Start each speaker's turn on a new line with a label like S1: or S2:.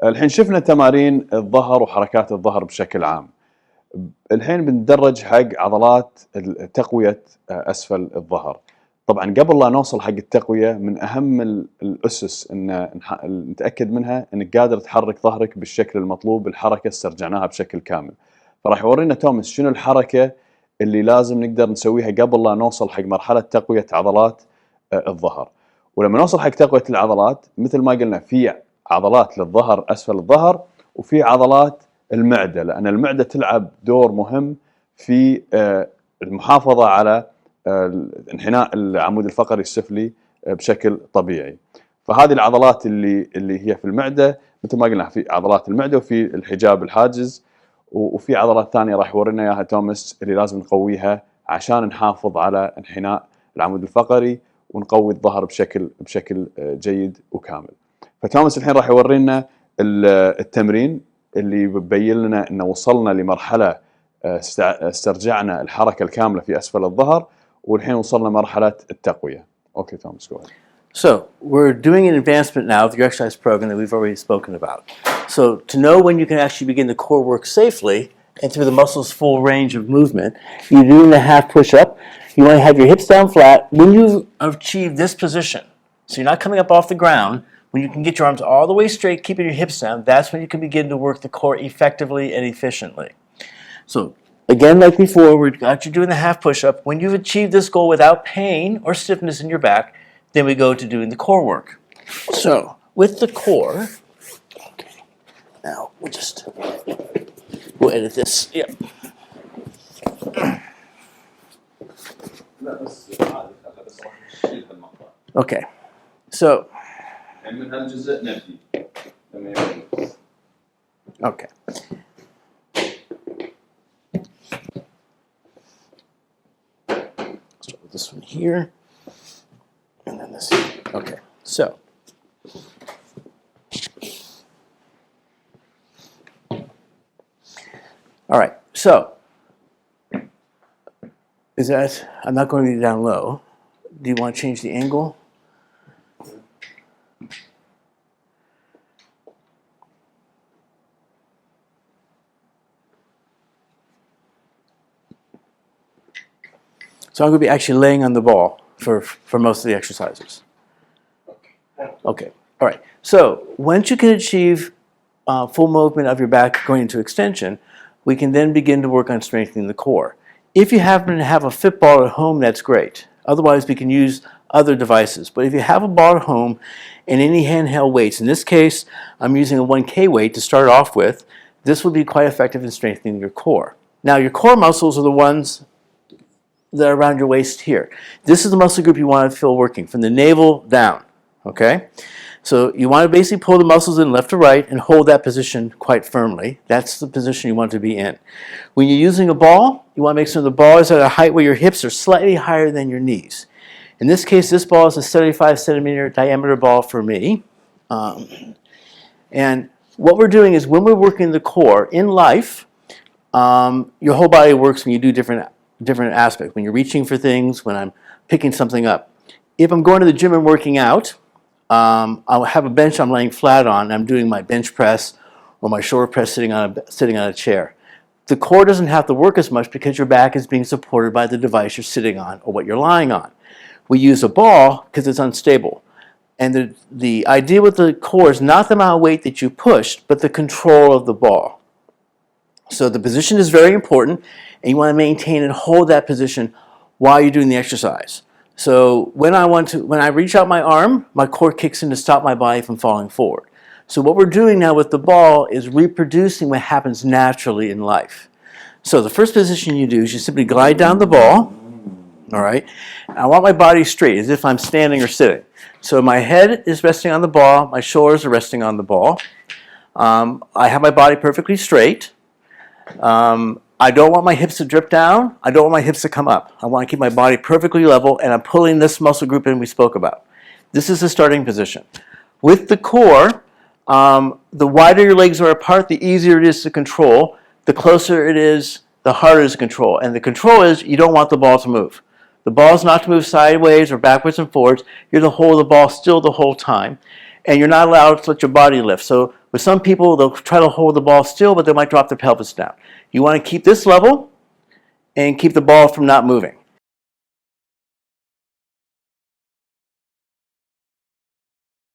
S1: الحين شفنا تمارين الظهر وحركات الظهر بشكل عام. الحين بندرج حق عضلات تقوية أسفل الظهر. طبعا قبل لا نوصل حق التقوية، من أهم الأسس إن نتأكد منها إنك قادر تحرك ظهرك بالشكل المطلوب. الحركة استرجعناها بشكل كامل، فراح يورينا توماس شنو الحركة اللي لازم نقدر نسويها قبل لا نوصل حق مرحلة تقوية عضلات الظهر. ولما نوصل حق تقوية العضلات، مثل ما قلنا، في عضلات للظهر أسفل الظهر، وفي عضلات المعدة، لأن المعدة تلعب دور مهم في المحافظة على انحناء العمود الفقري السفلي بشكل طبيعي. فهذه العضلات اللي هي في المعدة، مثل ما قلنا، في عضلات المعدة وفي الحجاب الحاجز، وفي عضلات ثانية راح يورينا اياها توماس اللي لازم نقويها عشان نحافظ على انحناء العمود الفقري ونقوي الظهر بشكل جيد وكامل. فتوماس الحين راح يورينا التمرين اللي يبين لنا ان وصلنا لمرحلة استرجعنا الحركة الكاملة في أسفل الظهر، والحين وصلنا مرحلة التقوية. Okay, Thomas, go ahead.
S2: So we're doing an advancement now of your exercise program that we've already spoken about. So to know when you can actually begin the core work safely and through the muscle's full range of movement, you're doing the half push-up. You want to have your hips down flat. When you achieve this position, so you're not coming up off the ground, when you can get your arms all the way straight, keeping your hips down, that's when you can begin to work the core effectively and efficiently. So again, like before, we've got you doing the half push-up. When you've achieved this goal without pain or stiffness in your back, then we go to doing the core work. So with the core, okay, now we'll edit this. Yep. Okay, so okay. Start with this one here, and then this here. Okay, so all right, so is that, I'm not going to be down low. Do you want to change the angle? So I'm going to be actually laying on the ball for most of the exercises. Okay, all right. So once you can achieve full movement of your back going into extension, we can then begin to work on strengthening the core. If you happen to have a fit ball at home, that's great. Otherwise, we can use other devices. But if you have a ball at home and any handheld weights, in this case, I'm using a 1K weight to start off with, this will be quite effective in strengthening your core. Now, your core muscles are the ones that are around your waist here. This is the muscle group you want to feel working from the navel down, okay? So you want to basically pull the muscles in left to right and hold that position quite firmly. That's the position you want to be in. When you're using a ball, you want to make sure the ball is at a height where your hips are slightly higher than your knees. In this case, this ball is a 75 centimeter diameter ball for me. And what we're doing is when we're working the core in life, your whole body works when you do different aspects. When you're reaching for things, when I'm picking something up. If I'm going to the gym and working out, I'll have a bench I'm laying flat on, and I'm doing my bench press or my shoulder press sitting on a chair. The core doesn't have to work as much because your back is being supported by the device you're sitting on or what you're lying on. We use a ball because it's unstable. And the idea with the core is not the amount of weight that you push, but the control of the ball. So the position is very important, and you want to maintain and hold that position while you're doing the exercise. So when I reach out my arm, my core kicks in to stop my body from falling forward. So what we're doing now with the ball is reproducing what happens naturally in life. So the first position you do is you simply glide down the ball, all right? And I want my body straight, as if I'm standing or sitting. So my head is resting on the ball, my shoulders are resting on the ball. I have my body perfectly straight. I don't want my hips to drip down. I don't want my hips to come up. I want to keep my body perfectly level, and I'm pulling this muscle group in we spoke about. This is the starting position. With the core, the wider your legs are apart, the easier it is to control. The closer it is, the harder it is to control. And the control is you don't want the ball to move. The ball is not to move sideways or backwards and forwards. You're to hold the ball still the whole time. And you're not allowed to let your body lift. So With some people, they'll try to hold the ball still, but they might drop their pelvis down. You want to keep this level and keep the ball from not moving.